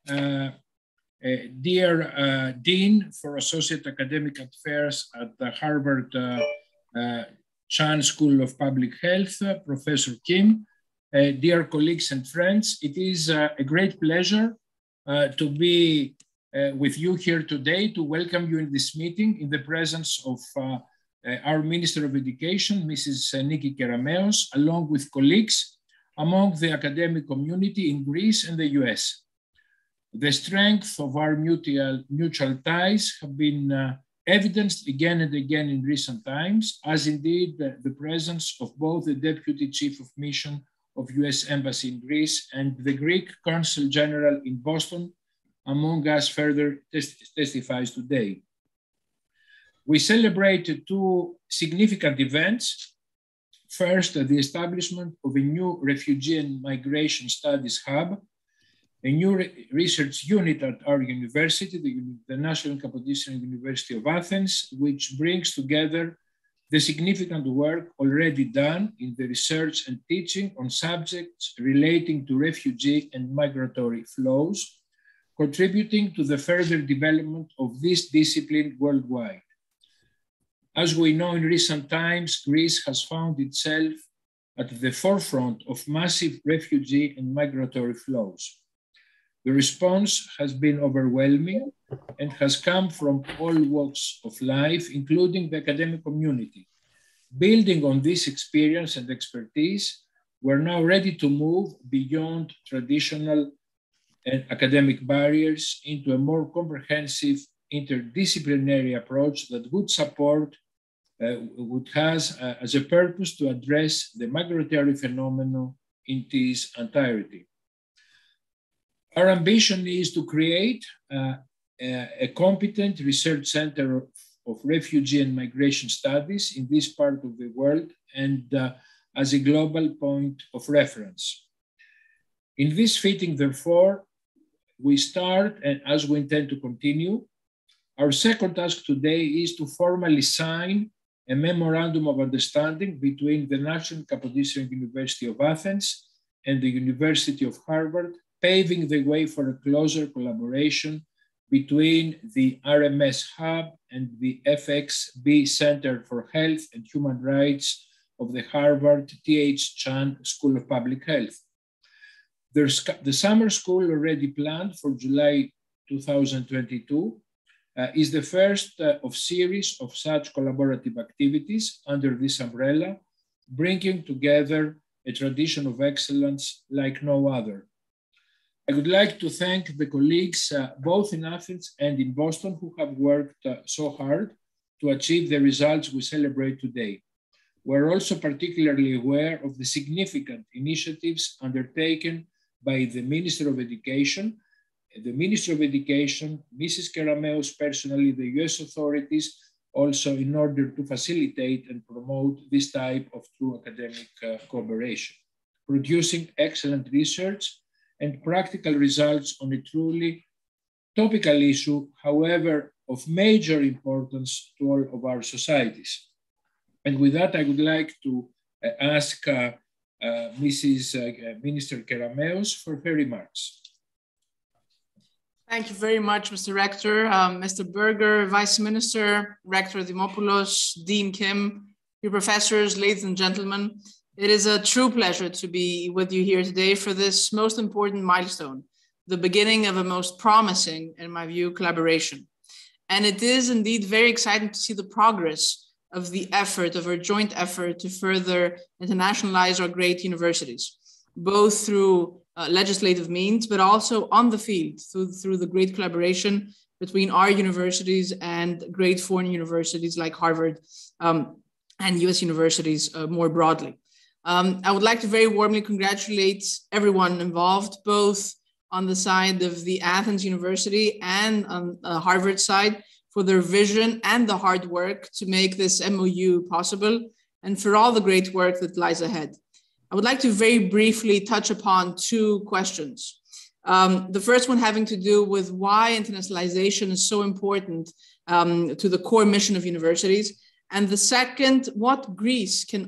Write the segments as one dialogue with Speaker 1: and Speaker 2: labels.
Speaker 1: dear Dean for Associate Academic Affairs at the Harvard Chan School of Public Health, Professor Kim, dear colleagues and friends, it is a great pleasure to be with you here today to welcome you in this meeting in the presence of our Minister of Education, Mrs. Niki Kerameos, along with colleagues among the academic community in Greece and the US. The strength of our mutual ties have been evidenced again and again in recent times, as indeed the presence of both the Deputy Chief of Mission of US Embassy in Greece and the Greek Consul General in Boston among us further testifies today. We celebrated two significant events. First, the establishment of a new Refugee and Migration Studies Hub, a new research unit at our university, the National Kapodistrian University of Athens, which brings together the significant work already done in the research and teaching on subjects relating to refugee and migratory flows, contributing to the further development of this discipline worldwide. As we know, in recent times, Greece has found itself at the forefront of massive refugee and migratory flows. The response has been overwhelming and has come from all walks of life, including the academic community. Building on this experience and expertise, we're now ready to move beyond traditional academic barriers into a more comprehensive interdisciplinary approach that would support, has as a purpose to address the migratory phenomenon in its entirety. Our ambition is to create a competent research center of refugee and migration studies in this part of the world and as a global point of reference. In this fitting, therefore, we start, and as we intend to continue, our second task today is to formally sign a memorandum of understanding between the National Kapodistrian University of Athens and the University of Harvard, paving the way for a closer collaboration between the RMS Hub and the FXB Center for Health and Human Rights of the Harvard T.H. Chan School of Public Health. The summer school already planned for July 2022 is the first of series of such collaborative activities under this umbrella, bringing together a tradition of excellence like no other. I would like to thank the colleagues both in Athens and in Boston who have worked so hard to achieve the results we celebrate today. We're also particularly aware of the significant initiatives undertaken by the Minister of Education, Mrs. Kerameos personally, the US authorities, also in order to facilitate and promote this type of true academic cooperation, producing excellent research and practical results on a truly topical issue, however, of major importance to all of our societies. And with that, I would like to ask Mrs. Minister Kerameos for her remarks.
Speaker 2: Thank you very much, Mr. Rector, Mr. Berger, Vice Minister, Rector Dimopoulos, Dean Kim, your professors, ladies and gentlemen. It is a true pleasure to be with you here today for this most important milestone, the beginning of a most promising, in my view, collaboration. And it is indeed very exciting to see the progress of the effort, of our joint effort to further internationalize our great universities, both through legislative means, but also on the field through the great collaboration between our universities and great foreign universities like Harvard and US universities more broadly. I would like to very warmly congratulate everyone involved, both on the side of the Athens University and on the Harvard side, for their vision and the hard work to make this MoU possible, and for all the great work that lies ahead. I would like to very briefly touch upon two questions. The first one having to do with why internationalization is so important to the core mission of universities. And the second, what Greece can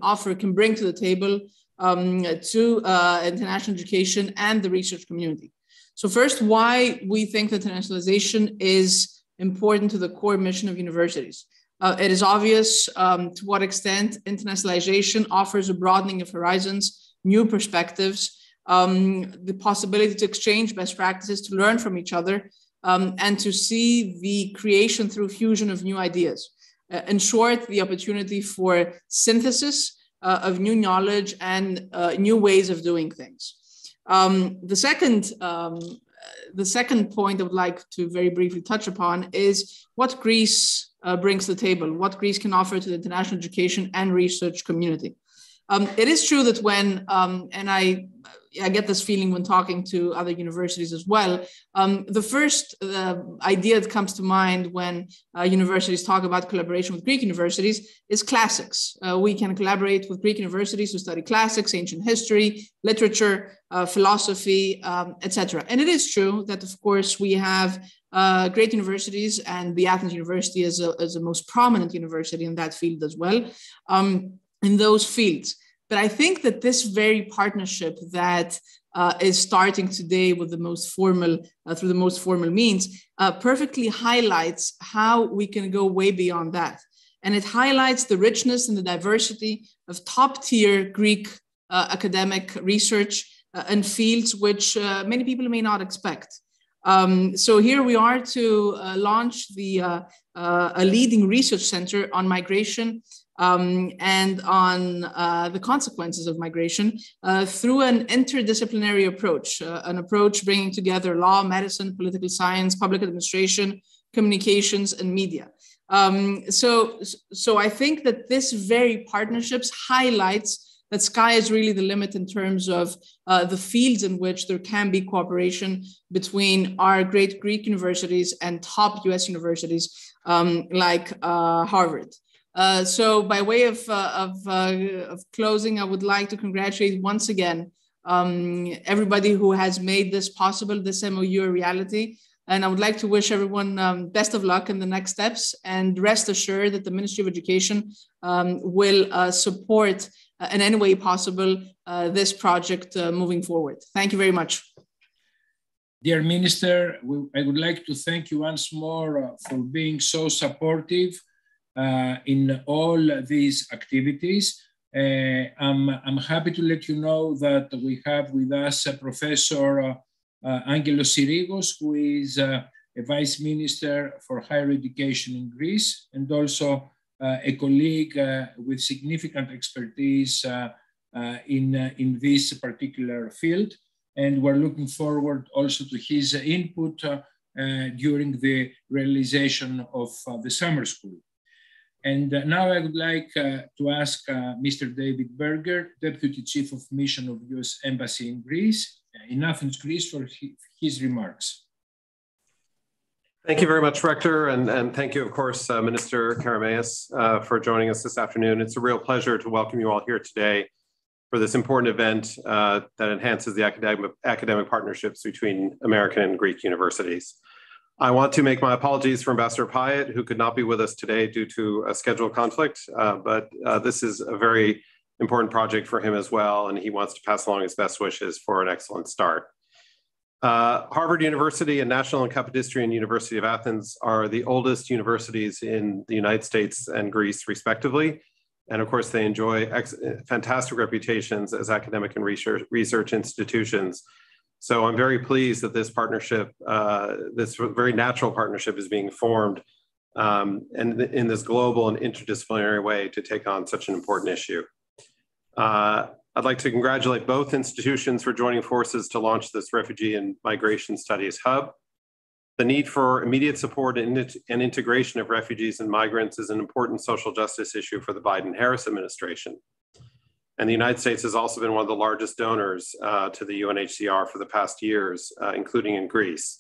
Speaker 2: bring to the table to international education and the research community. So first, why we think that internationalization is important to the core mission of universities. It is obvious to what extent internationalization offers a broadening of horizons, new perspectives, the possibility to exchange best practices, to learn from each other, and to see the creation through fusion of new ideas. In short, the opportunity for synthesis of new knowledge and new ways of doing things. The second point I would like to very briefly touch upon is what Greece brings to the table, what Greece can offer to the international education and research community. It is true that when, and I get this feeling when talking to other universities as well, the first idea that comes to mind when universities talk about collaboration with Greek universities is classics. We can collaborate with Greek universities to study classics, ancient history, literature, philosophy, etc. And it is true that, of course, we have great universities, and the Athens University is a most prominent university in that field as well, in those fields. But I think that this very partnership that is starting today with the most formal, through the most formal means, perfectly highlights how we can go way beyond that. And it highlights the richness and the diversity of top-tier Greek academic research in fields which many people may not expect. So here we are to launch a leading research center on migration and on the consequences of migration through an interdisciplinary approach, an approach bringing together law, medicine, political science, public administration, communications, and media. So I think that this very partnerships highlights that sky is really the limit in terms of the fields in which there can be cooperation between our great Greek universities and top US universities like Harvard. So by way of closing, I would like to congratulate once again everybody who has made this possible, this MoU a reality. And I would like to wish everyone best of luck in the next steps, and rest assured that the Ministry of Education will support in any way possible this project moving forward. Thank you very much.
Speaker 1: Dear Minister, I would like to thank you once more for being so supportive in all these activities. I'm happy to let you know that we have with us Professor Angelos Sirigos, who is a Vice Minister for Higher Education in Greece, and also a colleague with significant expertise in this particular field. And we're looking forward also to his input during the realization of the summer school. And now I would like to ask Mr. David Berger, Deputy Chief of Mission of US Embassy in Greece, in Athens, Greece, for his remarks.
Speaker 3: Thank you very much, Rector, and thank you, of course, Minister Karameas, for joining us this afternoon. It's a real pleasure to welcome you all here today for this important event that enhances the academic partnerships between American and Greek universities. I want to make my apologies for Ambassador Pyatt, who could not be with us today due to a schedule conflict, but this is a very important project for him as well, and he wants to pass along his best wishes for an excellent start. Harvard University and National and Kapodistrian University of Athens are the oldest universities in the United States and Greece, respectively. And of course, they enjoy fantastic reputations as academic and research institutions. So I'm very pleased that this partnership, this very natural partnership, is being formed and in this global and interdisciplinary way to take on such an important issue. I'd like to congratulate both institutions for joining forces to launch this Refugee and Migration Studies Hub. The need for immediate support and integration of refugees and migrants is an important social justice issue for the Biden-Harris administration. And the United States has also been one of the largest donors to the UNHCR for the past years, including in Greece.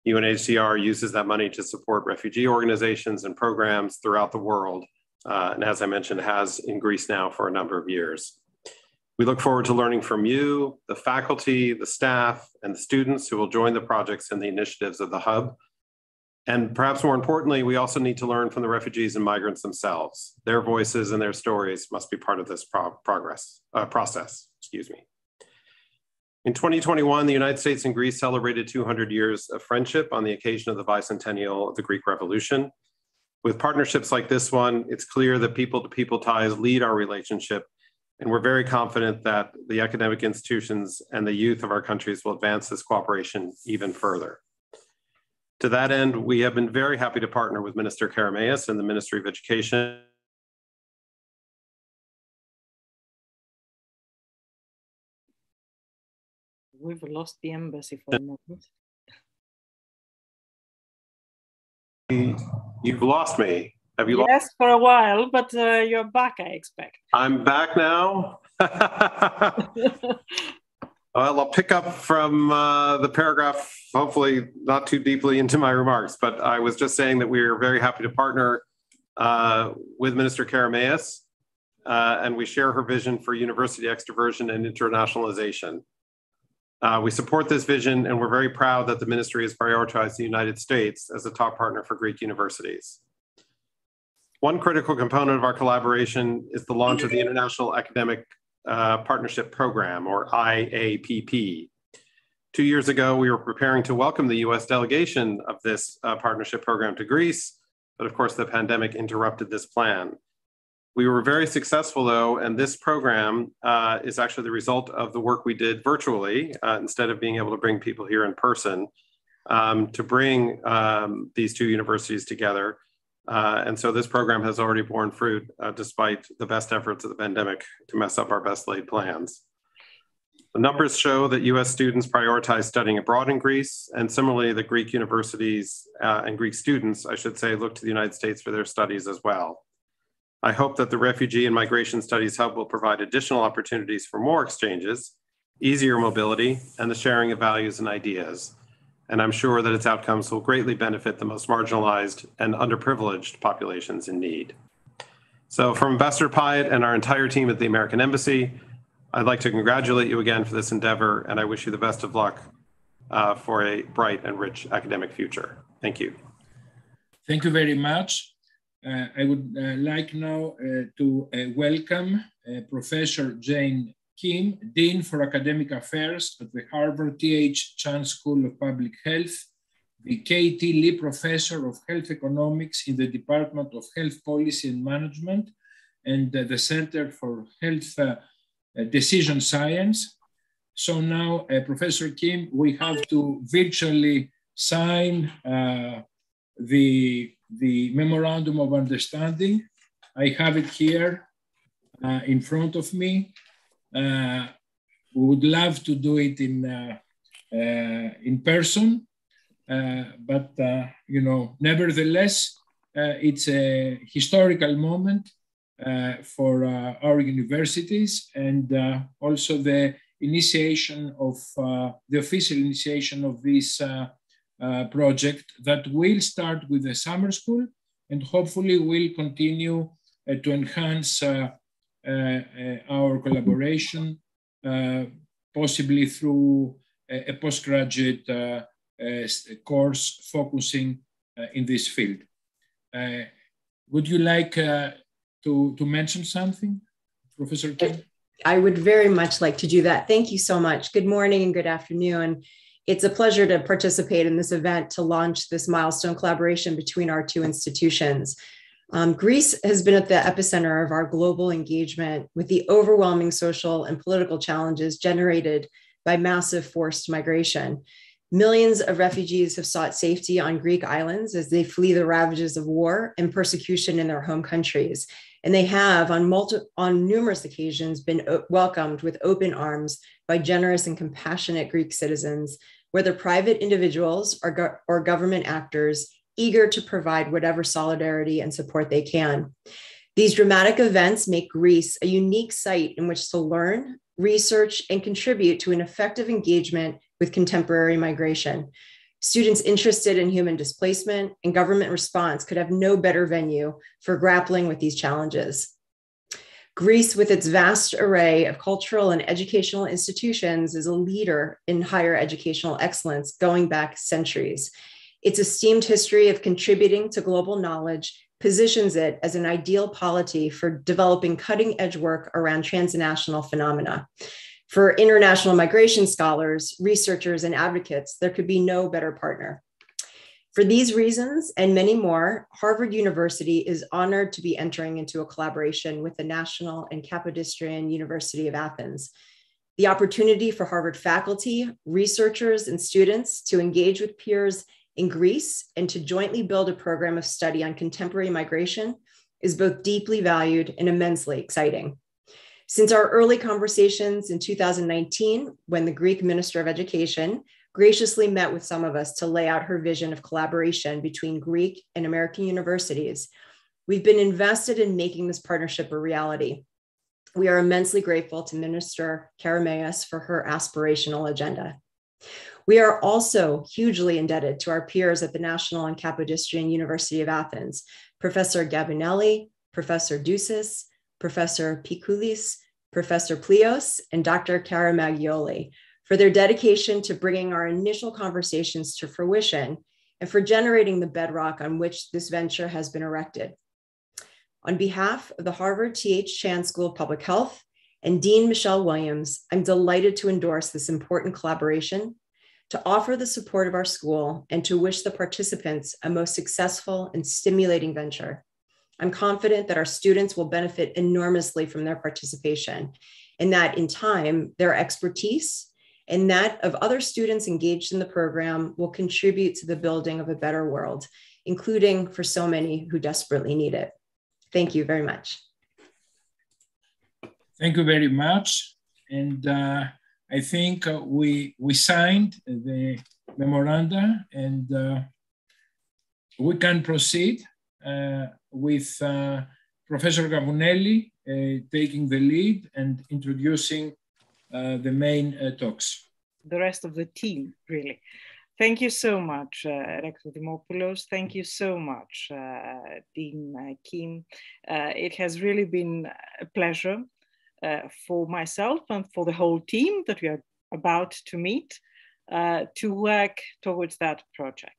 Speaker 3: UNHCR uses that money to support refugee organizations and programs throughout the world. And as I mentioned, has in Greece now for a number of years. We look forward to learning from you, the faculty, the staff, and the students who will join the projects and the initiatives of the Hub. And perhaps more importantly, we also need to learn from the refugees and migrants themselves. Their voices and their stories must be part of this process. Excuse me. In 2021, the United States and Greece celebrated 200 years of friendship on the occasion of the bicentennial of the Greek Revolution. With partnerships like this one, it's clear that people-to-people ties lead our relationship, and we're very confident that the academic institutions and the youth of our countries will advance this cooperation even further. To that end, we have been very happy to partner with Minister Karameas and the Ministry of Education.
Speaker 4: We've lost the embassy for a moment.
Speaker 3: You've lost me. Have you lost?
Speaker 4: Yes, for a while, but you're back, I expect.
Speaker 3: I'm back now. Well, I'll pick up from the paragraph, hopefully not too deeply into my remarks, but I was just saying that we are very happy to partner with Minister Karameas, and we share her vision for university extroversion and internationalization. We support this vision, and we're very proud that the ministry has prioritized the United States as a top partner for Greek universities. One critical component of our collaboration is the launch of the International Academic Partnership Program, or IAPP. 2 years ago, we were preparing to welcome the US delegation of this partnership program to Greece, but of course the pandemic interrupted this plan. We were very successful though, and this program is actually the result of the work we did virtually, instead of being able to bring people here in person, to bring these two universities together. And so this program has already borne fruit despite the best efforts of the pandemic to mess up our best laid plans. The numbers show that US students prioritize studying abroad in Greece, and similarly the Greek universities and Greek students, I should say, look to the United States for their studies as well. I hope that the Refugee and Migration Studies Hub will provide additional opportunities for more exchanges, easier mobility, and the sharing of values and ideas. And I'm sure that its outcomes will greatly benefit the most marginalized and underprivileged populations in need. So from Ambassador Pyatt and our entire team at the American Embassy, I'd like to congratulate you again for this endeavor, and I wish you the best of luck for a bright and rich academic future. Thank you.
Speaker 1: Thank you very much. I would like now to welcome Professor Jane Kim, Dean for Academic Affairs at the Harvard T.H. Chan School of Public Health, the K.T. Lee Professor of Health Economics in the Department of Health Policy and Management, and the Center for Health Decision Science. So now, Professor Kim, we have to virtually sign the Memorandum of Understanding. I have it here in front of me. We would love to do it in person, but you know, nevertheless, it's a historical moment for our universities, and also the initiation of the official initiation of this project that will start with the summer school and hopefully will continue to enhance our collaboration, possibly through a postgraduate course focusing in this field. Would you like to mention something, Professor Kim?
Speaker 5: I would very much like to do that. Thank you so much. Good morning and good afternoon. It's a pleasure to participate in this event to launch this milestone collaboration between our two institutions. Greece has been at the epicenter of our global engagement with the overwhelming social and political challenges generated by massive forced migration. Millions of refugees have sought safety on Greek islands as they flee the ravages of war and persecution in their home countries. And they have, on numerous occasions, been welcomed with open arms by generous and compassionate Greek citizens, whether private individuals or government actors, eager to provide whatever solidarity and support they can. These dramatic events make Greece a unique site in which to learn, research, and contribute to an effective engagement with contemporary migration. Students interested in human displacement and government response could have no better venue for grappling with these challenges. Greece, with its vast array of cultural and educational institutions, is a leader in higher educational excellence going back centuries. Its esteemed history of contributing to global knowledge positions it as an ideal polity for developing cutting-edge work around transnational phenomena. For international migration scholars, researchers, and advocates, there could be no better partner. For these reasons and many more, Harvard University is honored to be entering into a collaboration with the National and Kapodistrian University of Athens. The opportunity for Harvard faculty, researchers, and students to engage with peers in Greece and to jointly build a program of study on contemporary migration is both deeply valued and immensely exciting. Since our early conversations in 2019, when the Greek Minister of Education graciously met with some of us to lay out her vision of collaboration between Greek and American universities, we've been invested in making this partnership a reality. We are immensely grateful to Minister Karameas for her aspirational agenda. We are also hugely indebted to our peers at the National and Kapodistrian University of Athens, Professor Gabinelli, Professor Dousis, Professor Pikoulis, Professor Plios, and Dr. Karamaggioli for their dedication to bringing our initial conversations to fruition and for generating the bedrock on which this venture has been erected. On behalf of the Harvard T.H. Chan School of Public Health and Dean Michelle Williams, I'm delighted to endorse this important collaboration, to offer the support of our school, and to wish the participants a most successful and stimulating venture. I'm confident that our students will benefit enormously from their participation, and that in time, their expertise and that of other students engaged in the program will contribute to the building of a better world, including for so many who desperately need it. Thank you very much.
Speaker 1: Thank you very much. And I think we signed the memoranda, and we can proceed with Professor Gavunelli taking the lead and introducing the main talks.
Speaker 4: The rest of the team, really. Thank you so much, Rector Dimopoulos. Thank you so much, Dean Kim. It has really been a pleasure for myself and for the whole team that we are about to meet to work towards that project.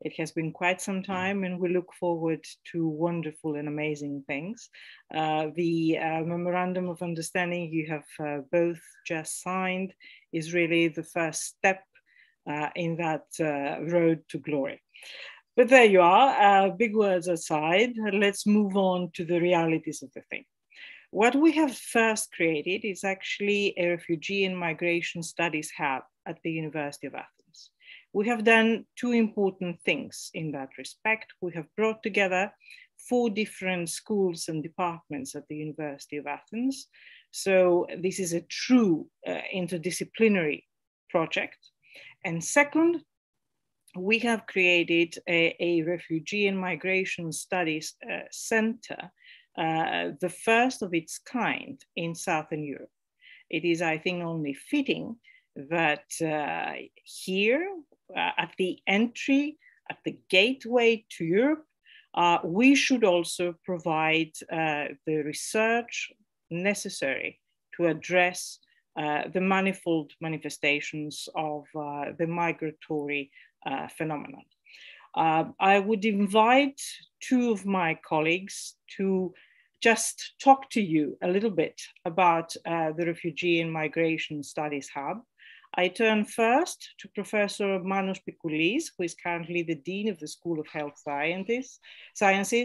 Speaker 4: It has been quite some time, and we look forward to wonderful and amazing things. The Memorandum of Understanding you have both just signed is really the first step in that road to glory. But there you are, big words aside, let's move on to the realities of the thing. What we have first created is actually a refugee and migration studies hub at the University of Athens. We have done two important things in that respect. We have brought together 4 different schools and departments at the University of Athens. So this is a true interdisciplinary project. And second, we have created a refugee and migration studies center, the first of its kind in Southern Europe. It is, I think, only fitting that here at the entry, at the gateway to Europe, we should also provide the research necessary to address the manifold manifestations of the migratory phenomenon. I would invite 2 of my colleagues to just talk to you a little bit about the Refugee and Migration Studies Hub. I turn first to Professor Manos Pikoulis, who is currently the Dean of the School of Health Sciences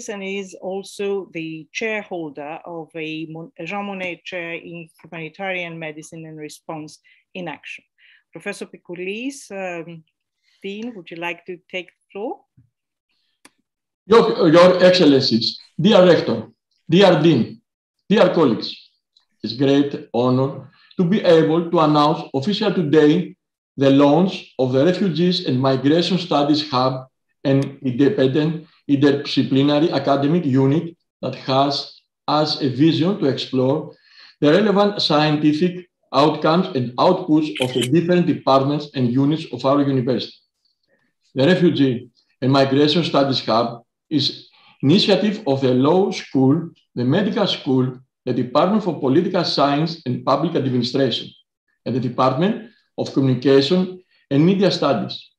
Speaker 4: and is also the chairholder of a Jean Monnet Chair in Humanitarian Medicine and Response in Action. Professor Pikoulis, Dean, would you like to take the floor?
Speaker 6: Your Excellencies, dear Rector, dear Dean, dear colleagues, it's a great honor to be able to announce officially today the launch of the Refugees and Migration Studies Hub, an independent interdisciplinary academic unit that has as a vision to explore the relevant scientific outcomes and outputs of the different departments and units of our university. The Refugee and Migration Studies Hub is an initiative of the Law School, the Medical School, the Department for Political Science and Public Administration, and the Department of Communication and Media Studies.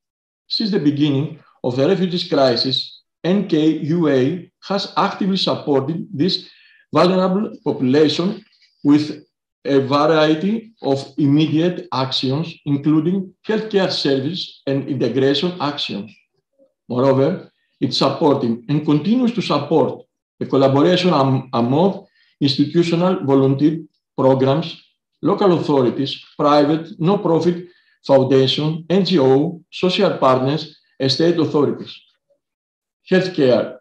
Speaker 6: Since the beginning of the refugees crisis, NKUA has actively supported this vulnerable population with a variety of immediate actions, including healthcare service and integration actions. Moreover, it's supporting and continues to support the collaboration among institutional volunteer programs, local authorities, private, non-profit foundations, NGO, social partners, and state authorities. Healthcare,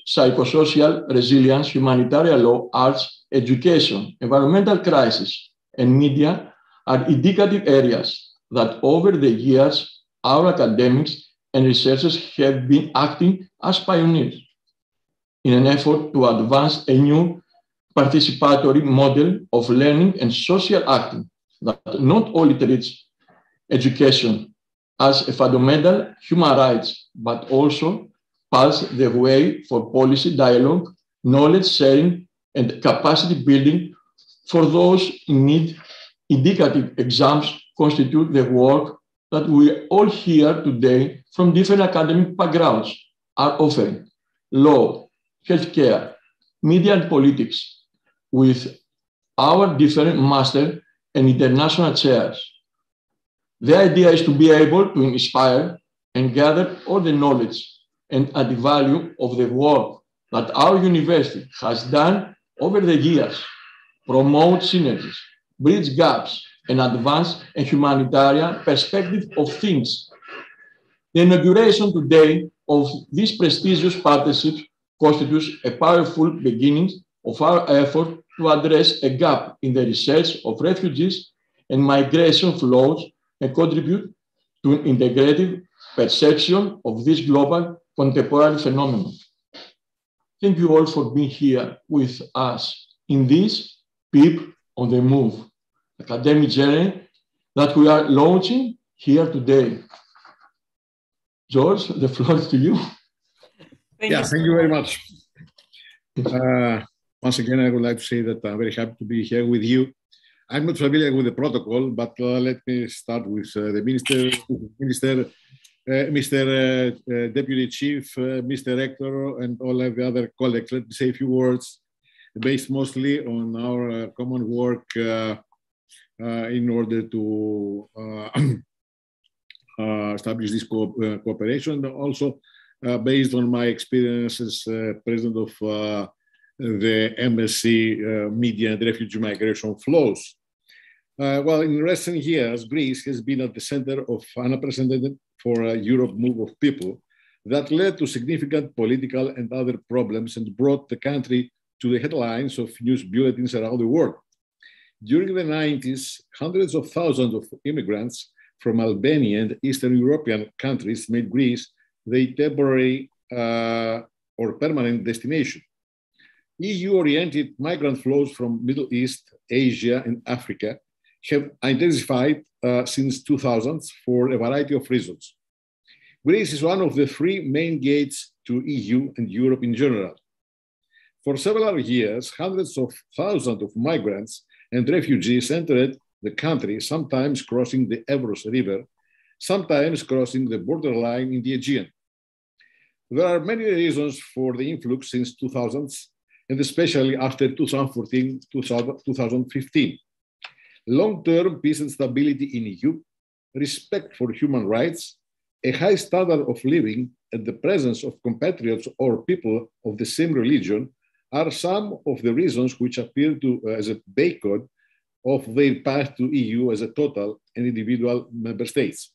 Speaker 6: psychosocial resilience, humanitarian law, arts, education, environmental crisis, and media are indicative areas that over the years our academics and researchers have been acting as pioneers in an effort to advance a new participatory model of learning and social acting that not only treats education as a fundamental human right, but also paves the way for policy dialogue, knowledge sharing, and capacity building for those in need. Indicative exams constitute the work that we all here today from different academic backgrounds are offering: law, healthcare, media and politics, with our different master and international chairs. The idea is to be able to inspire and gather all the knowledge and add value of the work that our university has done over the years, promote synergies, bridge gaps, and advance a humanitarian perspective of things. The inauguration today of this prestigious partnership constitutes a powerful beginning of our effort to address a gap in the research of refugees and migration flows and contribute to an integrative perception of this global contemporary phenomenon. Thank you all for being here with us in this PIP on the Move academic journey that we are launching here today. George, the floor is to you.
Speaker 7: Thank you very much. Once again, I would like to say that I'm very happy to be here with you. I'm not familiar with the protocol, but let me start with the Minister, Mr. Deputy Chief, Mr. Rector, and all of the other colleagues. Let me say a few words based mostly on our common work in order to establish this cooperation, also based on my experience as president of the MSc Media and Refugee Migration Flows. Well, in recent years, Greece has been at the center of unprecedented for a Europe move of people that led to significant political and other problems and brought the country to the headlines of news bulletins around the world. During the 90s, hundreds of thousands of immigrants from Albania and Eastern European countries made Greece the temporary or permanent destination. EU-oriented migrant flows from Middle East, Asia, and Africa have intensified since 2000 for a variety of reasons. Greece is one of the three main gates to EU and Europe in general. For several years, hundreds of thousands of migrants and refugees entered the country, sometimes crossing the Evros River, sometimes crossing the borderline in the Aegean. There are many reasons for the influx since 2000s, and especially after 2015. Long-term peace and stability in EU, respect for human rights, a high standard of living, and the presence of compatriots or people of the same religion are some of the reasons which appear to as a boycott of their path to EU as a total and individual member states.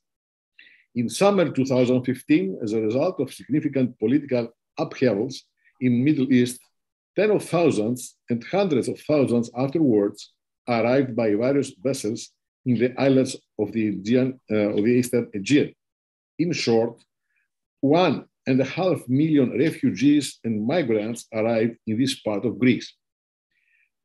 Speaker 7: In summer 2015, as a result of significant political upheavals in Middle East, tens of thousands and hundreds of thousands afterwards arrived by various vessels in the islands of the Eastern Aegean. In short, 1.5 million refugees and migrants arrived in this part of Greece.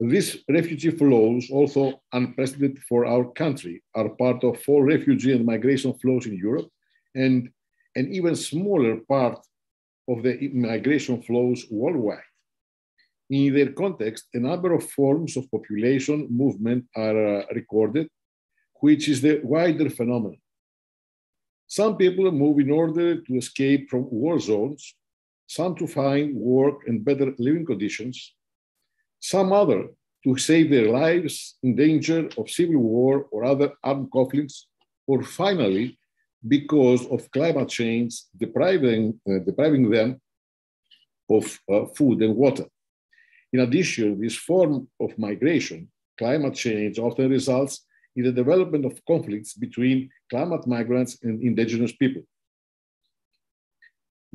Speaker 7: These refugee flows, also unprecedented for our country, are part of all refugee and migration flows in Europe, and an even smaller part of the migration flows worldwide. In their context, a number of forms of population movement are recorded, which is the wider phenomenon. Some people move in order to escape from war zones, some to find work and better living conditions, some other to save their lives in danger of civil war or other armed conflicts, or finally, because of climate change depriving them of food and water. In addition, this form of migration, climate change, often results in the development of conflicts between climate migrants and indigenous people.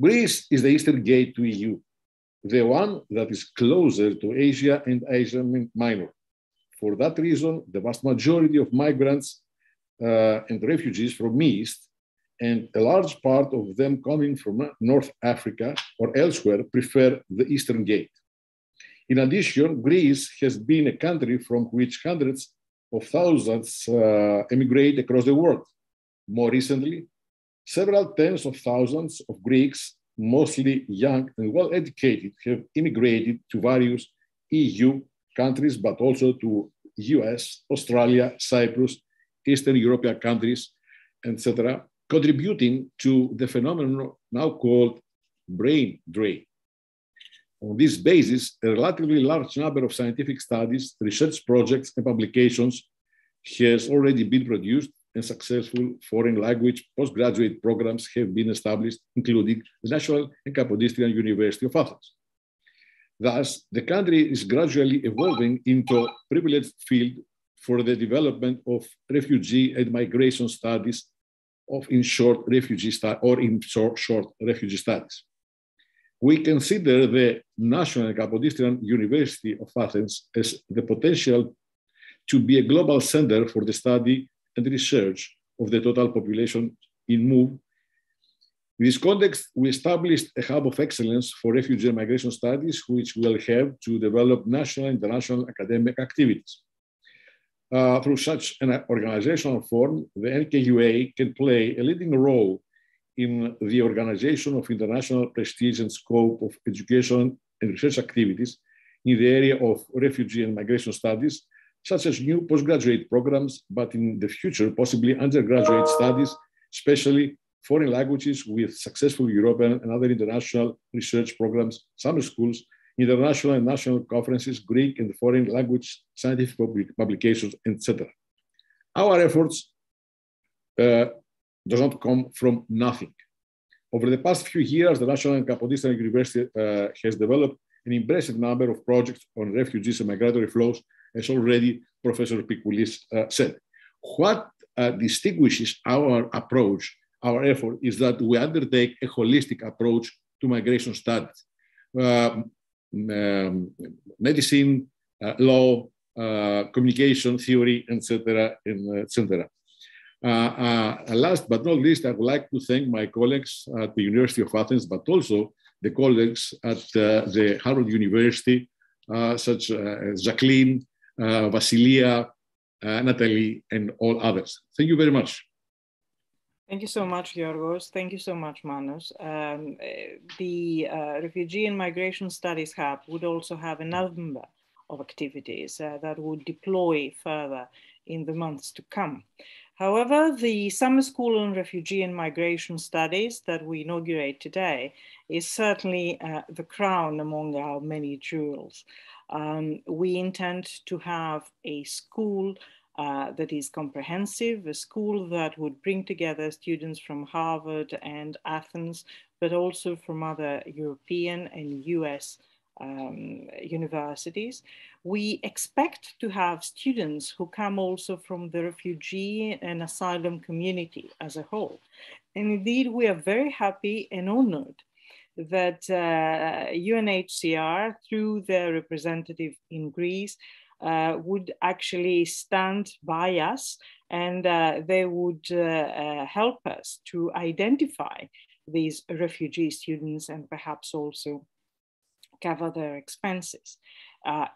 Speaker 7: Greece is the eastern gate to EU, the one that is closer to Asia and Asia Minor. For that reason, the vast majority of migrants and refugees from East, and a large part of them coming from North Africa or elsewhere, prefer the eastern gate. In addition, Greece has been a country from which hundreds of thousands emigrate across the world. More recently, several tens of thousands of Greeks, mostly young and well-educated, have immigrated to various EU countries, but also to US, Australia, Cyprus, Eastern European countries, etc., contributing to the phenomenon now called brain drain. On this basis, a relatively large number of scientific studies, research projects, and publications has already been produced, and successful foreign language postgraduate programs have been established, including the National and Kapodistrian University of Athens. Thus, the country is gradually evolving into a privileged field for the development of refugee and migration studies in short refugee studies. We consider the National and Kapodistrian University of Athens as the potential to be a global center for the study and research of the total population in MoU. In this context, we established a hub of excellence for refugee and migration studies, which will help to develop national and international academic activities. Through such an organizational form, the NKUA can play a leading role in the organization of international prestige and scope of education and research activities in the area of refugee and migration studies, such as new postgraduate programs, but in the future, possibly undergraduate studies, especially foreign languages with successful European and other international research programs, summer schools, international and national conferences, Greek and foreign language scientific publications, etc. Our efforts does not come from nothing. Over the past few years, the National and Kapodistrian University has developed an impressive number of projects on refugees and migratory flows, as already Professor Pikoulis said. What distinguishes our approach, our effort, is that we undertake a holistic approach to migration studies. Medicine, law, communication theory, etc., etc. Last but not least, I would like to thank my colleagues at the University of Athens, but also the colleagues at the Harvard University, such as Jacqueline, Vasilia, Natalie, and all others. Thank you very much.
Speaker 4: Thank you so much, Yorgos. Thank you so much, Manos. The Refugee and Migration Studies Hub would also have a number of activities that would deploy further in the months to come. However, the Summer School on Refugee and Migration Studies that we inaugurate today is certainly the crown among our many jewels. We intend to have a school that is comprehensive, a school that would bring together students from Harvard and Athens, but also from other European and US universities. We expect to have students who come also from the refugee and asylum community as a whole. And indeed, we are very happy and honored that UNHCR, through their representative in Greece, would actually stand by us, and they would help us to identify these refugee students and perhaps also cover their expenses.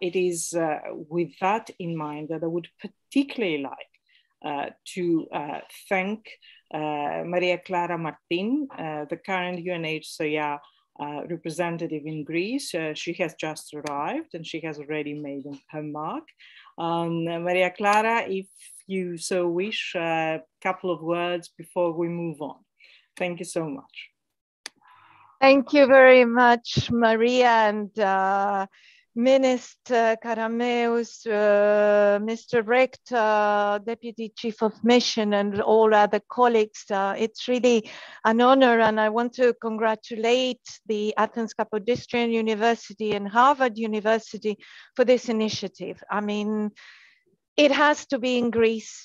Speaker 4: It is with that in mind that I would particularly like to thank Maria Clara Martin, the current UNHCR representative in Greece. She has just arrived and she has already made her mark. Maria Clara, if you so wish, a couple of words before we move on. Thank you so much.
Speaker 8: Thank you very much, Maria, and Minister Karameus, Mr. Rector, Deputy Chief of Mission, and all other colleagues. It's really an honor, and I want to congratulate the Athens Kapodistrian University and Harvard University for this initiative. I mean, it has to be in Greece.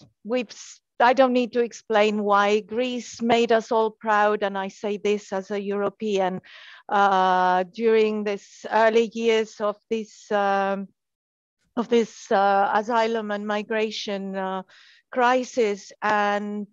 Speaker 8: I don't need to explain why. Greece made us all proud, and I say this as a European, during this early years of this asylum and migration crisis. And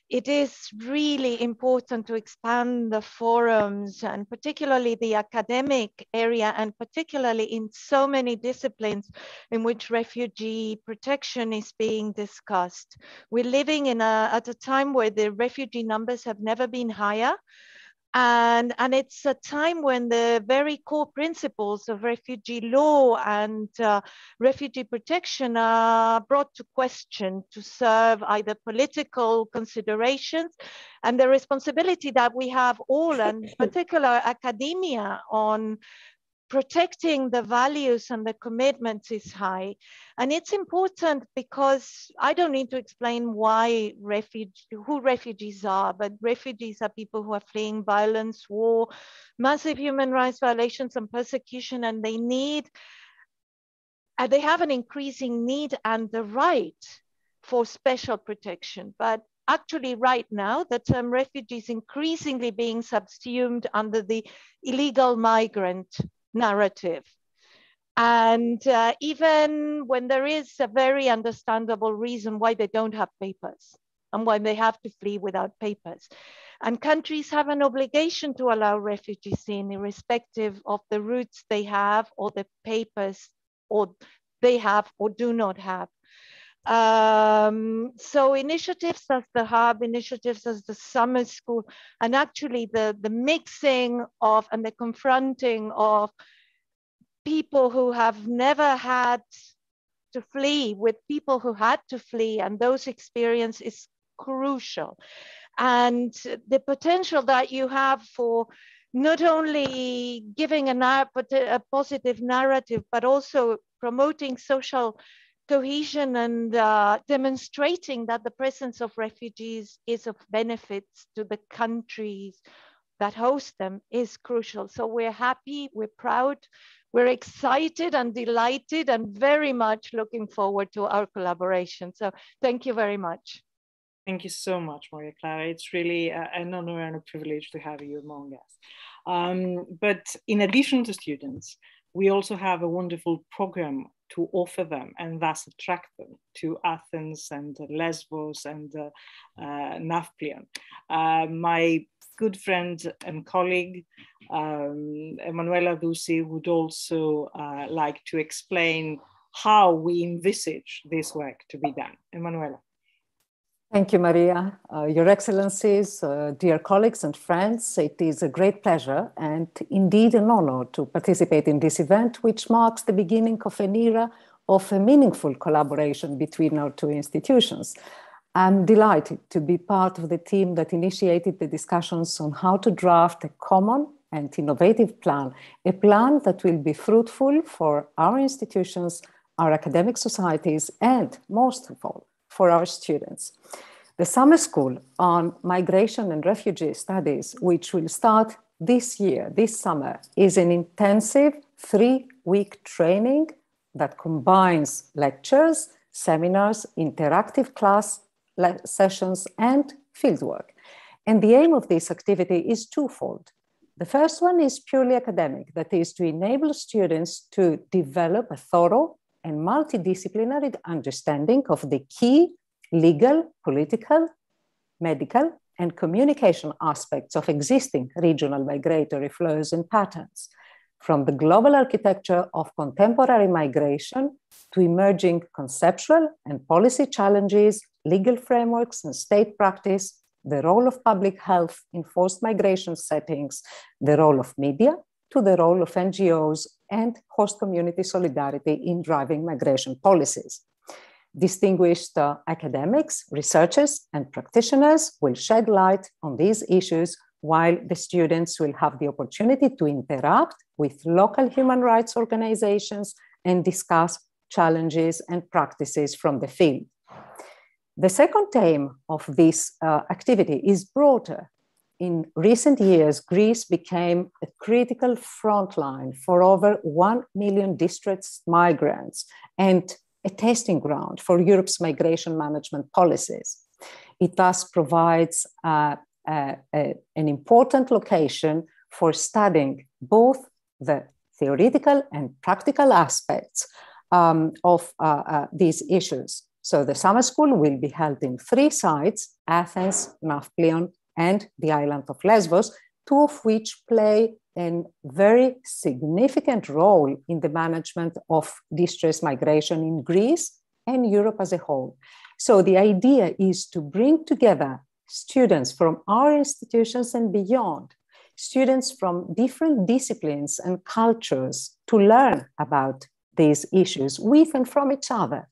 Speaker 8: it is really important to expand the forums, and particularly the academic area, and particularly in so many disciplines in which refugee protection is being discussed. We're living at a time where the refugee numbers have never been higher. And it's a time when the very core principles of refugee law and refugee protection are brought to question to serve either political considerations and the responsibility that we have all, and particular academia, on protecting the values and the commitments is high. And it's important because I don't need to explain why who refugees are, but refugees are people who are fleeing violence, war, massive human rights violations and persecution, and they have an increasing need and the right for special protection. But actually right now, the term refugee is increasingly being subsumed under the illegal migrant narrative. And even when there is a very understandable reason why they don't have papers and why they have to flee without papers. And countries have an obligation to allow refugees in, irrespective of the roots they have or the papers or they have or do not have. So initiatives as the Hub, initiatives as the summer school, and actually the mixing of and the confronting of people who have never had to flee with people who had to flee, and those experiences is crucial. And the potential that you have for not only giving a positive narrative, but also promoting social cohesion and demonstrating that the presence of refugees is of benefits to the countries that host them is crucial. So we're happy, we're proud, we're excited and delighted and very much looking forward to our collaboration. So thank you very much.
Speaker 4: Thank you so much, Maria Clara. It's really an honor and a privilege to have you among us. But in addition to students, we also have a wonderful program to offer them and thus attract them to Athens and Lesbos and Nafplion. My good friend and colleague, Emanuela Dusi, would also like to explain how we envisage this work to be done. Emanuela.
Speaker 9: Thank you, Maria. Your Excellencies, dear colleagues and friends, it is a great pleasure and indeed an honor to participate in this event, which marks the beginning of an era of a meaningful collaboration between our two institutions. I'm delighted to be part of the team that initiated the discussions on how to draft a common and innovative plan, a plan that will be fruitful for our institutions, our academic societies, and most of all, for our students. The summer school on migration and refugee studies, which will start this year, this summer, is an intensive 3-week training that combines lectures, seminars, interactive class sessions, and fieldwork. And the aim of this activity is twofold. The first one is purely academic, that is to enable students to develop a thorough and multidisciplinary understanding of the key legal, political, medical, and communication aspects of existing regional migratory flows and patterns, from the global architecture of contemporary migration to emerging conceptual and policy challenges, legal frameworks and state practice, the role of public health in forced migration settings, the role of media, to the role of NGOs and host community solidarity in driving migration policies. Distinguished academics, researchers, and practitioners will shed light on these issues while the students will have the opportunity to interact with local human rights organizations and discuss challenges and practices from the field. The second aim of this activity is broader. In recent years, Greece became a critical frontline for over 1 million distressed migrants and a testing ground for Europe's migration management policies. It thus provides an important location for studying both the theoretical and practical aspects of these issues. So the summer school will be held in 3 sites, Athens, Nafplion, and the island of Lesbos, 2 of which play a very significant role in the management of distress migration in Greece and Europe as a whole. So the idea is to bring together students from our institutions and beyond, students from different disciplines and cultures to learn about these issues with and from each other,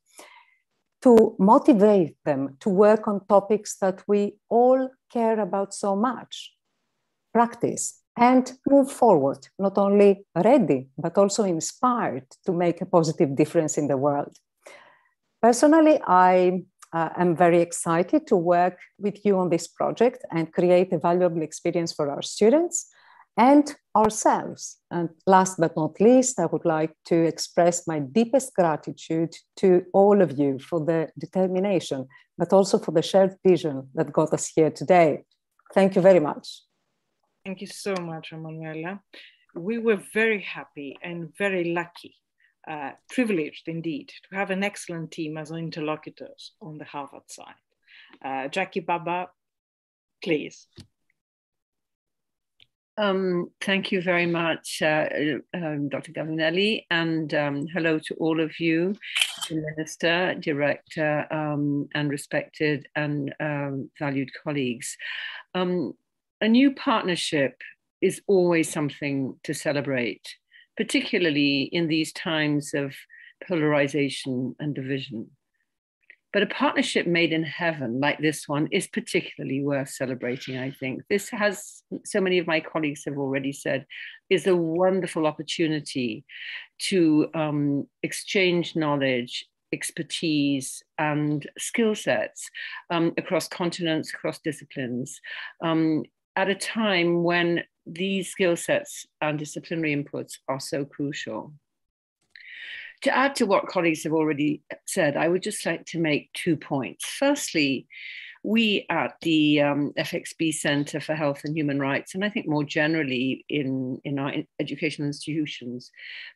Speaker 9: to motivate them to work on topics that we all care about so much, practice, and move forward, not only ready, but also inspired to make a positive difference in the world. Personally, I am very excited to work with you on this project and create a valuable experience for our students and ourselves. And last but not least, I would like to express my deepest gratitude to all of you for the determination, but also for the shared vision that got us here today. Thank you very much.
Speaker 4: Thank you so much, Emanuela. We were very happy and very lucky, privileged indeed, to have an excellent team as interlocutors on the Harvard side. Jackie Baba, please.
Speaker 10: Thank you very much, Dr. Gavinelli, and hello to all of you, the Minister, Director, and respected and valued colleagues. A new partnership is always something to celebrate, particularly in these times of polarization and division. But a partnership made in heaven like this one is particularly worth celebrating, I think. This has, so many of my colleagues have already said, is a wonderful opportunity to exchange knowledge, expertise, and skill sets across continents, across disciplines, at a time when these skill sets and disciplinary inputs are so crucial. To add to what colleagues have already said, I would just like to make 2 points. Firstly, we at the FXB Center for Health and Human Rights, and I think more generally in our educational institutions,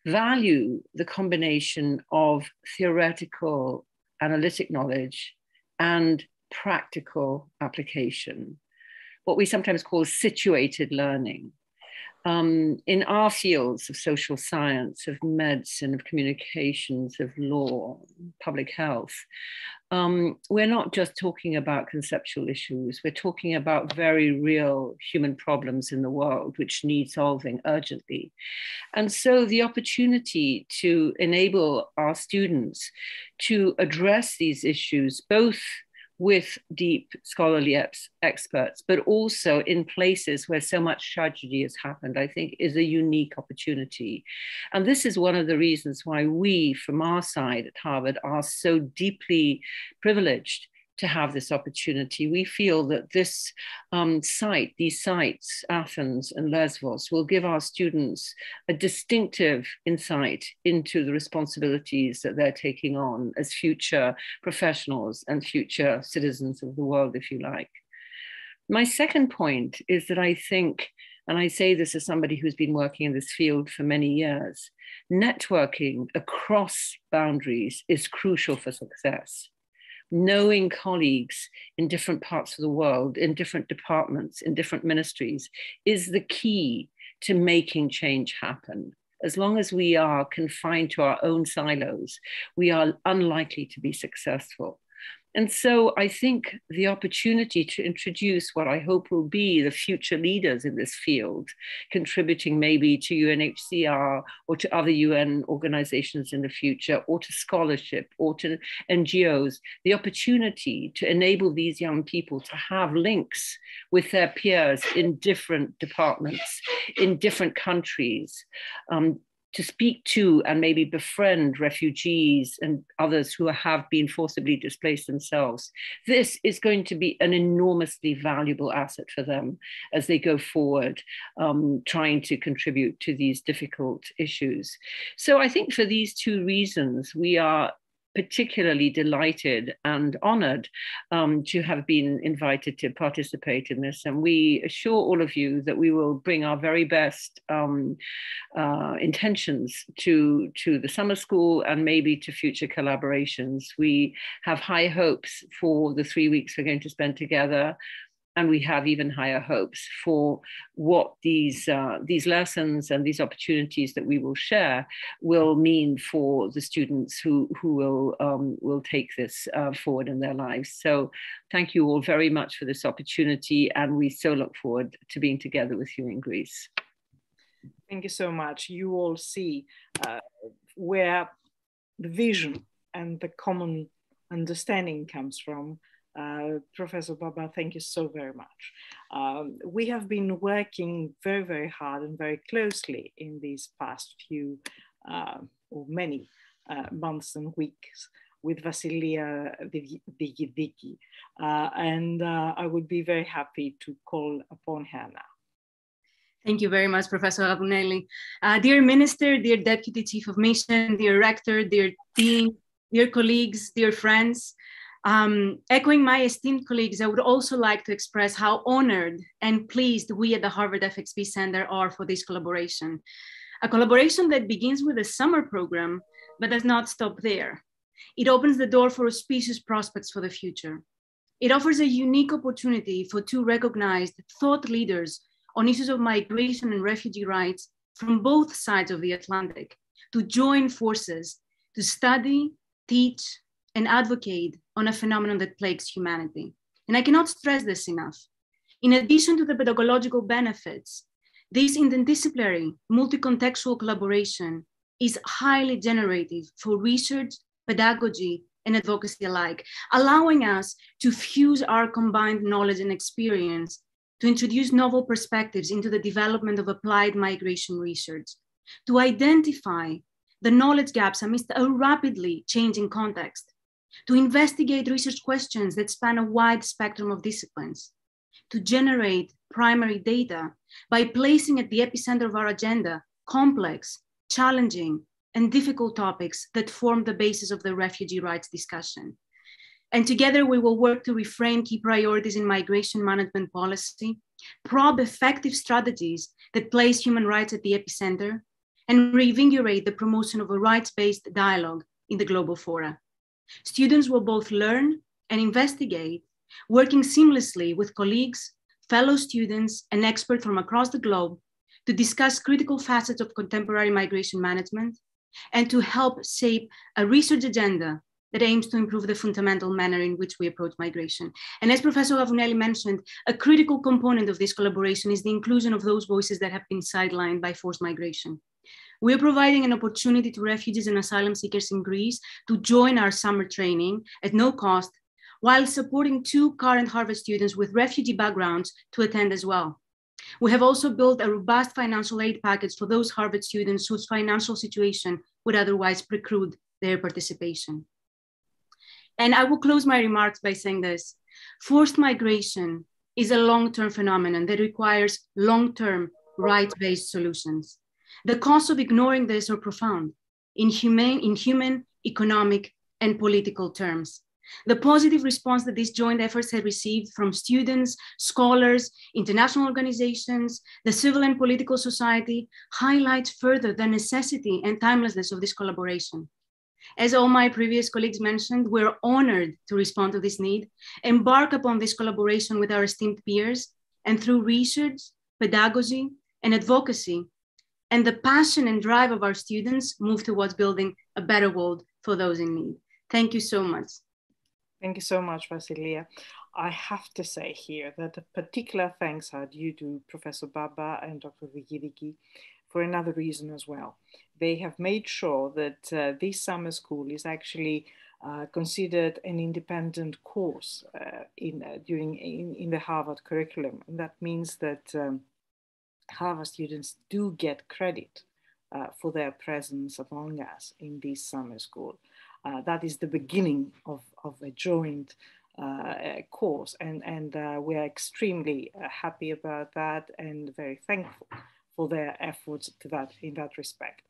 Speaker 10: value the combination of theoretical analytic knowledge and practical application, what we sometimes call situated learning. In our fields of social science, of medicine, of communications, of law, public health, we're not just talking about conceptual issues, we're talking about very real human problems in the world which need solving urgently. And so the opportunity to enable our students to address these issues, both with deep scholarly experts, but also in places where so much tragedy has happened, I think is a unique opportunity. And this is one of the reasons why we, from our side at Harvard, are so deeply privileged to have this opportunity. We feel that this these sites, Athens and Lesbos, will give our students a distinctive insight into the responsibilities that they're taking on as future professionals and future citizens of the world, if you like. My second point is that I think, and I say this as somebody who's been working in this field for many years, networking across boundaries is crucial for success. Knowing colleagues in different parts of the world, in different departments, in different ministries, is the key to making change happen. As long as we are confined to our own silos, we are unlikely to be successful. And so I think the opportunity to introduce what I hope will be the future leaders in this field, contributing maybe to UNHCR or to other UN organizations in the future, or to scholarship, or to NGOs, the opportunity to enable these young people to have links with their peers in different departments, in different countries, to speak to and maybe befriend refugees and others who have been forcibly displaced themselves. This is going to be an enormously valuable asset for them as they go forward, trying to contribute to these difficult issues. So I think for these two reasons, we are particularly delighted and honored to have been invited to participate in this. And we assure all of you that we will bring our very best intentions to the summer school and maybe to future collaborations. We have high hopes for the 3 weeks we're going to spend together. And we have even higher hopes for what these lessons and these opportunities that we will share will mean for the students who will take this forward in their lives. So thank you all very much for this opportunity, and we so look forward to being together with you in Greece.
Speaker 4: Thank you so much. You all see where the vision and the common understanding comes from. Professor Baba, thank you so very much. We have been working very, very hard and very closely in these past few or many months and weeks with Vasilia Vigidiki, and I would be very happy to call upon her now.
Speaker 11: Thank you very much, Professor Gavunelli. Dear Minister, dear Deputy Chief of Mission, dear Rector, dear Dean, dear colleagues, dear friends, echoing my esteemed colleagues, I would also like to express how honored and pleased we at the Harvard FXB Center are for this collaboration. A collaboration that begins with a summer program, but does not stop there. It opens the door for auspicious prospects for the future. It offers a unique opportunity for two recognized thought leaders on issues of migration and refugee rights from both sides of the Atlantic to join forces to study, teach, and advocate on a phenomenon that plagues humanity. And I cannot stress this enough. In addition to the pedagogical benefits, this interdisciplinary, multi-contextual collaboration is highly generative for research, pedagogy, and advocacy alike, allowing us to fuse our combined knowledge and experience to introduce novel perspectives into the development of applied migration research, to identify the knowledge gaps amidst a rapidly changing context, to investigate research questions that span a wide spectrum of disciplines, to generate primary data by placing at the epicenter of our agenda complex, challenging, and difficult topics that form the basis of the refugee rights discussion. And together we will work to reframe key priorities in migration management policy, probe effective strategies that place human rights at the epicenter, and reinvigorate the promotion of a rights-based dialogue in the global fora. Students will both learn and investigate, working seamlessly with colleagues, fellow students, and experts from across the globe to discuss critical facets of contemporary migration management and to help shape a research agenda that aims to improve the fundamental manner in which we approach migration. And as Professor Gavunelli mentioned, a critical component of this collaboration is the inclusion of those voices that have been sidelined by forced migration. We are providing an opportunity to refugees and asylum seekers in Greece to join our summer training at no cost, while supporting two current Harvard students with refugee backgrounds to attend as well. We have also built a robust financial aid package for those Harvard students whose financial situation would otherwise preclude their participation. And I will close my remarks by saying this: forced migration is a long-term phenomenon that requires long-term rights-based solutions. The costs of ignoring this are profound in human, economic, and political terms. The positive response that these joint efforts have received from students, scholars, international organizations, the civil and political society highlights further the necessity and timelessness of this collaboration. As all my previous colleagues mentioned, we're honored to respond to this need, embark upon this collaboration with our esteemed peers, and through research, pedagogy, and advocacy, and the passion and drive of our students, move towards building a better world for those in need. Thank you so much.
Speaker 4: Thank you so much, Vasilia. I have to say here that particular thanks are due to Professor Baba and Dr. Vigidiki for another reason as well. They have made sure that this summer school is actually considered an independent course in the Harvard curriculum. And that means that Harvard students do get credit for their presence among us in this summer school. That is the beginning of a joint course, and we are extremely happy about that and very thankful for their efforts in that respect.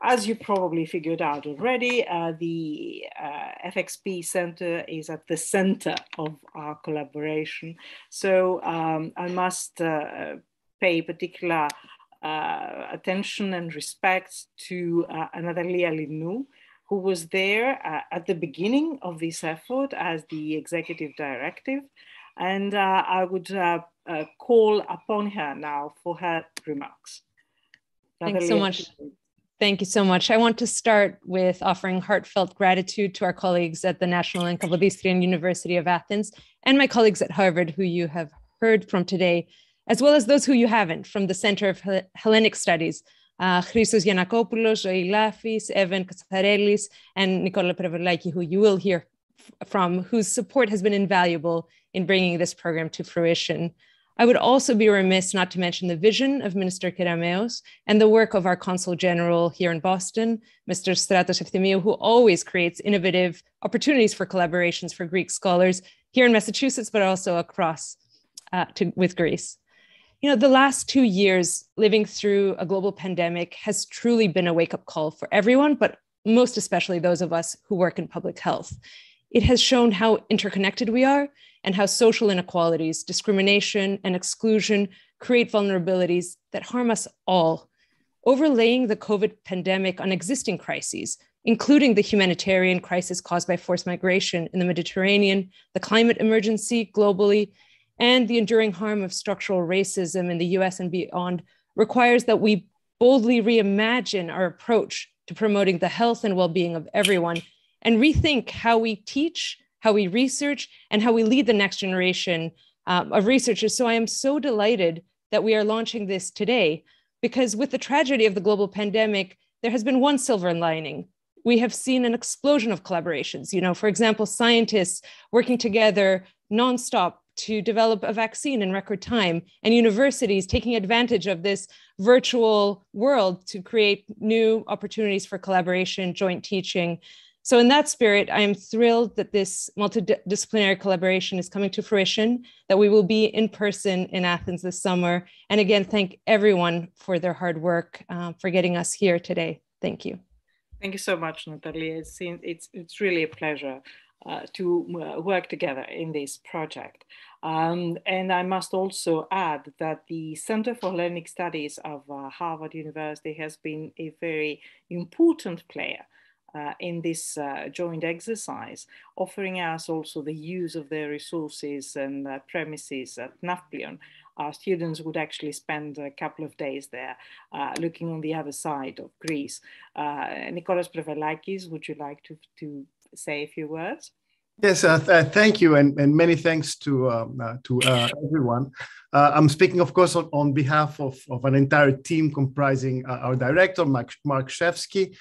Speaker 4: As you probably figured out already, the FXB Center is at the center of our collaboration. So I must pay particular attention and respect to Natalia Linou, who was there at the beginning of this effort as the executive director. And I would call upon her now for her remarks.
Speaker 12: Thanks so much. Thank you so much. I want to start with offering heartfelt gratitude to our colleagues at the National and Kapodistrian University of Athens and my colleagues at Harvard, who you have heard from today, as well as those who you haven't, from the Center of Hellenic Studies, Christos Giannakopoulos, Zoe Lafis, Evan Katsarelis, and Nicola Prevolaki, who you will hear from, whose support has been invaluable in bringing this program to fruition. I would also be remiss not to mention the vision of Minister Kerameos and the work of our Consul General here in Boston, Mr. Stratos Efthymiou, who always creates innovative opportunities for collaborations for Greek scholars here in Massachusetts, but also across with Greece. You know, the last 2 years living through a global pandemic has truly been a wake-up call for everyone, but most especially those of us who work in public health. It has shown how interconnected we are and how social inequalities, discrimination, and exclusion create vulnerabilities that harm us all. Overlaying the COVID pandemic on existing crises, including the humanitarian crisis caused by forced migration in the Mediterranean, the climate emergency globally, and the enduring harm of structural racism in the US and beyond, requires that we boldly reimagine our approach to promoting the health and well-being of everyone and rethink how we teach, how we research, and how we lead the next generation of researchers. So I am so delighted that we are launching this today, because with the tragedy of the global pandemic, there has been one silver lining. We have seen an explosion of collaborations. You know, for example, scientists working together nonstop to develop a vaccine in record time, and universities taking advantage of this virtual world to create new opportunities for collaboration, joint teaching. So in that spirit, I am thrilled that this multidisciplinary collaboration is coming to fruition, that we will be in person in Athens this summer. And again, thank everyone for their hard work, for getting us here today. Thank you.
Speaker 4: Thank you so much, Natalia. It's really a pleasure to work together in this project. And I must also add that the Center for Hellenic Studies of Harvard University has been a very important player in this joint exercise, offering us also the use of their resources and premises at Nafplion. Our students would actually spend a couple of days there looking on the other side of Greece. Nicolas Prevolakis, would you like to say a few words?
Speaker 13: Yes, thank you, and many thanks to everyone. I'm speaking, of course, on behalf of an entire team comprising our director, Mark Shevsky,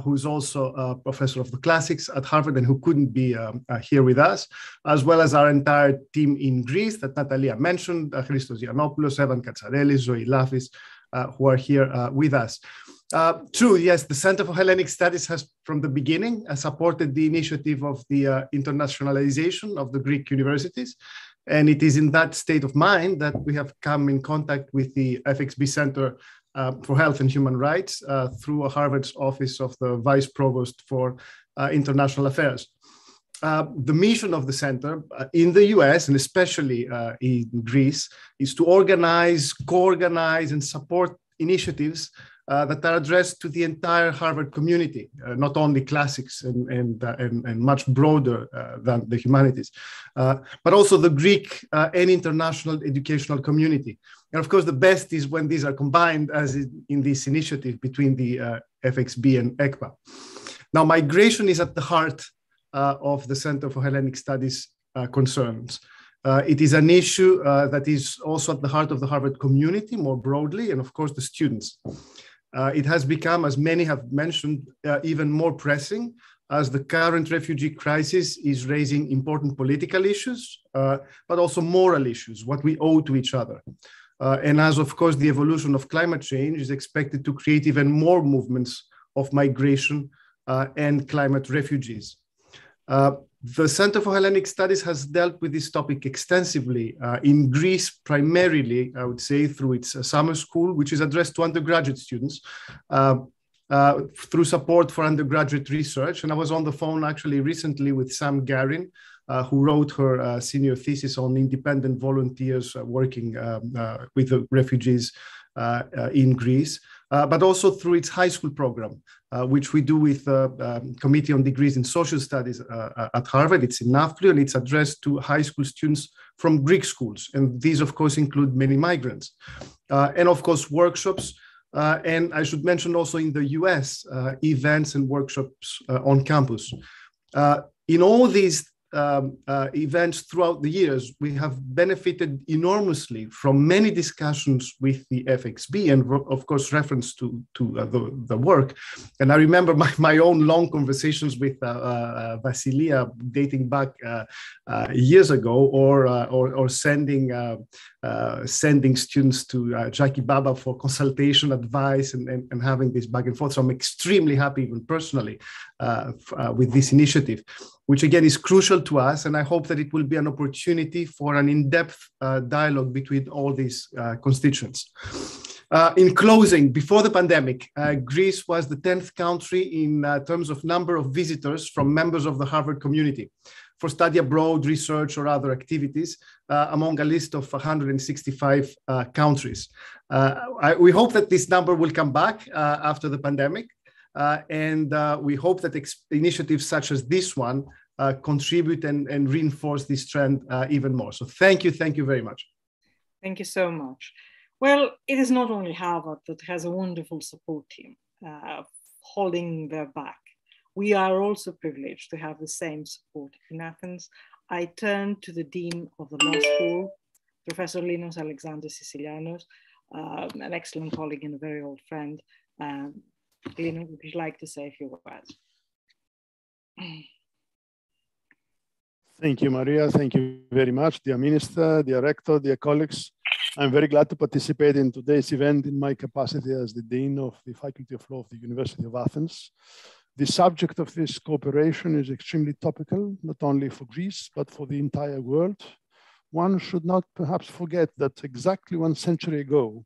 Speaker 13: who's also a professor of the classics at Harvard and who couldn't be here with us, as well as our entire team in Greece that Natalia mentioned, Christos Giannopoulos, Evan Katsarelis, Zoe Lafis, who are here with us. True, yes, the Center for Hellenic Studies has, from the beginning, supported the initiative of the internationalization of the Greek universities. And it is in that state of mind that we have come in contact with the FXB Center for Health and Human Rights through Harvard's Office of the Vice Provost for International Affairs. The mission of the center in the US and especially in Greece is to organize, co-organize, and support initiatives that are addressed to the entire Harvard community, not only classics and much broader than the humanities, but also the Greek and international educational community. And of course, the best is when these are combined, as in this initiative between the FXB and ECPA. Now, migration is at the heart of the Center for Hellenic Studies concerns. It is an issue that is also at the heart of the Harvard community more broadly, and of course the students. It has become, as many have mentioned, even more pressing as the current refugee crisis is raising important political issues, but also moral issues, what we owe to each other. And as, of course, the evolution of climate change is expected to create even more movements of migration and climate refugees. The Center for Hellenic Studies has dealt with this topic extensively in Greece, primarily, I would say, through its summer school, which is addressed to undergraduate students, through support for undergraduate research. And I was on the phone actually recently with Sam Garin, who wrote her senior thesis on independent volunteers working with the refugees in Greece, but also through its high school program, which we do with the Committee on Degrees in Social Studies at Harvard. It's in NAFPLIO, and it's addressed to high school students from Greek schools. And these, of course, include many migrants. And, of course, workshops. And I should mention also in the US, events and workshops on campus. In all these events throughout the years, we have benefited enormously from many discussions with the FXB and, of course, reference to the work. And I remember my own long conversations with Vasilia dating back years ago, or sending students to Jackie Baba for consultation, advice, and having this back and forth. So I'm extremely happy, even personally, with this initiative, which again is crucial to us. And I hope that it will be an opportunity for an in-depth dialogue between all these constituents. In closing, before the pandemic, Greece was the 10th country in terms of number of visitors from members of the Harvard community for study abroad, research, or other activities, among a list of 165 countries. We hope that this number will come back after the pandemic. And we hope that initiatives such as this one contribute and reinforce this trend even more. So thank you very much.
Speaker 4: Thank you so much. Well, it is not only Harvard that has a wonderful support team holding their back. We are also privileged to have the same support in Athens. I turn to the Dean of the Law School, Professor Linos Alexandros Sicilianos, an excellent colleague and a very old friend. Lino, would you like to say a few words?
Speaker 14: Thank you, Maria. Thank you very much, dear Minister, dear Rector, dear colleagues. I'm very glad to participate in today's event in my capacity as the Dean of the Faculty of Law of the University of Athens. The subject of this cooperation is extremely topical, not only for Greece, but for the entire world. One should not perhaps forget that exactly 1 century ago,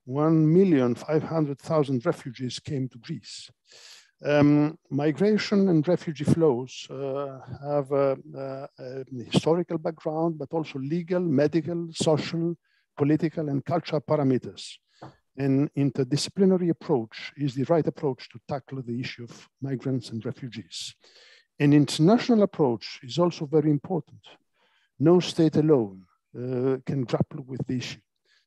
Speaker 14: 1,500,000 refugees came to Greece. Migration and refugee flows have a historical background, but also legal, medical, social, political, and cultural parameters. An interdisciplinary approach is the right approach to tackle the issue of migrants and refugees. An international approach is also very important. No state alone can grapple with the issue.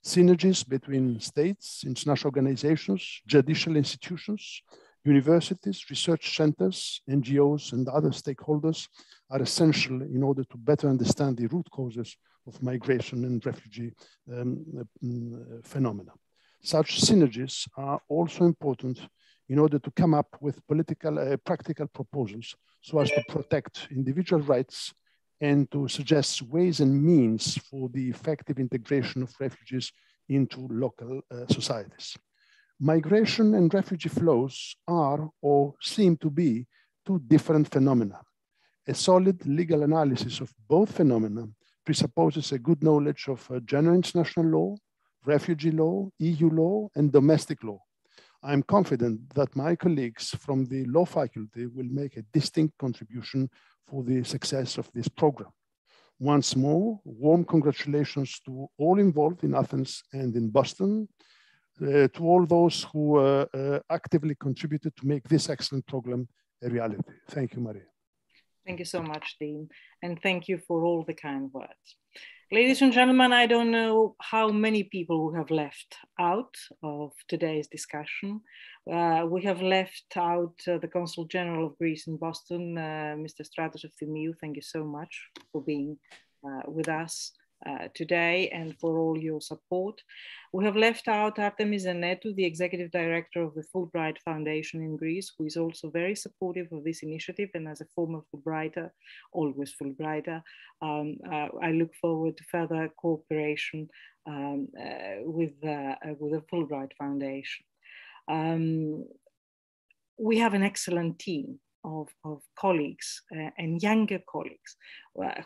Speaker 14: Synergies between states, international organizations, judicial institutions, universities, research centers, NGOs, and other stakeholders are essential in order to better understand the root causes of migration and refugee phenomena. Such synergies are also important in order to come up with practical proposals so as to protect individual rights and to suggest ways and means for the effective integration of refugees into local societies. Migration and refugee flows are or seem to be two different phenomena. A solid legal analysis of both phenomena presupposes a good knowledge of general international law, refugee law, EU law, and domestic law. I'm confident that my colleagues from the law faculty will make a distinct contribution for the success of this program. Once more, warm congratulations to all involved in Athens and in Boston, to all those who actively contributed to make this excellent program a reality. Thank you, Maria.
Speaker 4: Thank you so much, Dean. And thank you for all the kind words. Ladies and gentlemen, I don't know how many people who have left out of today's discussion. We have left out the Consul General of Greece in Boston, Mr. Stratos of the MoU. Thank you so much for being with us today and for all your support. We have left out Artemis Zenetou, the Executive Director of the Fulbright Foundation in Greece, who is also very supportive of this initiative, and as a former Fulbrighter, always Fulbrighter, I look forward to further cooperation with the Fulbright Foundation. We have an excellent team of colleagues and younger colleagues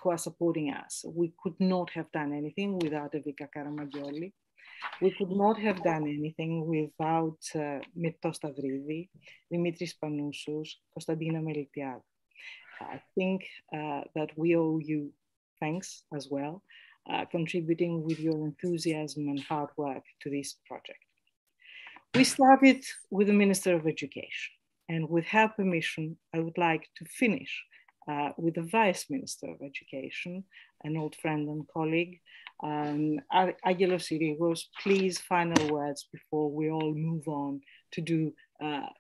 Speaker 4: who are supporting us. We could not have done anything without Evika Karamagioli. We could not have done anything without Mirtos Stavridis, Dimitris Panoussos, Konstantina Melitiadou. I think that we owe you thanks as well, contributing with your enthusiasm and hard work to this project. We started with the Minister of Education. And with her permission, I would like to finish with the Vice Minister of Education, an old friend and colleague, Angelos Sirigos. Please, final words before we all move on to do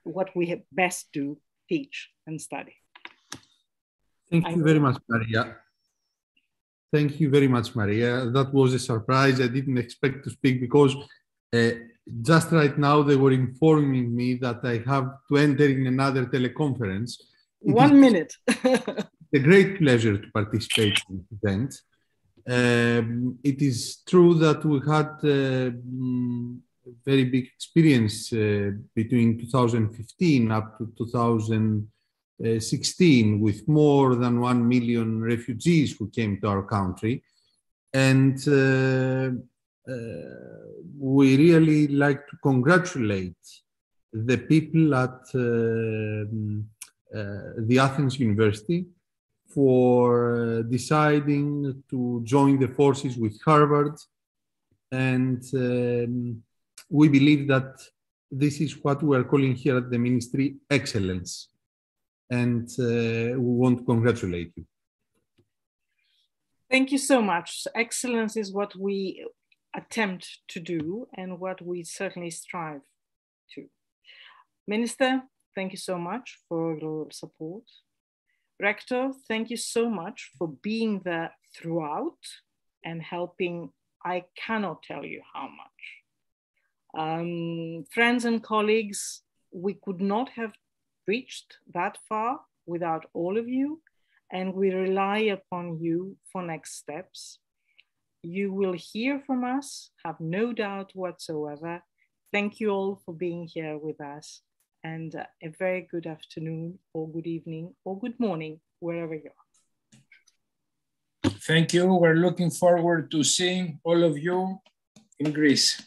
Speaker 4: what we best do, teach and study.
Speaker 15: Thank you very much, Maria. Thank you very much, Maria. That was a surprise. I didn't expect to speak because just right now, they were informing me that I have to enter in another teleconference.
Speaker 4: 1 minute.
Speaker 15: A great pleasure to participate in this event. It is true that we had a very big experience between 2015 up to 2016 with more than 1 million refugees who came to our country. And we really like to congratulate the people at the Athens University for deciding to join the forces with Harvard. And we believe that this is what we are calling here at the ministry excellence. And we want to congratulate you.
Speaker 4: Thank you so much. Excellence is what we attempt to do and what we certainly strive to. Minister, thank you so much for your support. Rector, thank you so much for being there throughout and helping. I cannot tell you how much. Friends and colleagues, we could not have reached that far without all of you, and we rely upon you for next steps. You will hear from us, have no doubt whatsoever. Thank you all for being here with us, and a very good afternoon or good evening or good morning, wherever you are.
Speaker 1: Thank you. We're looking forward to seeing all of you in Greece.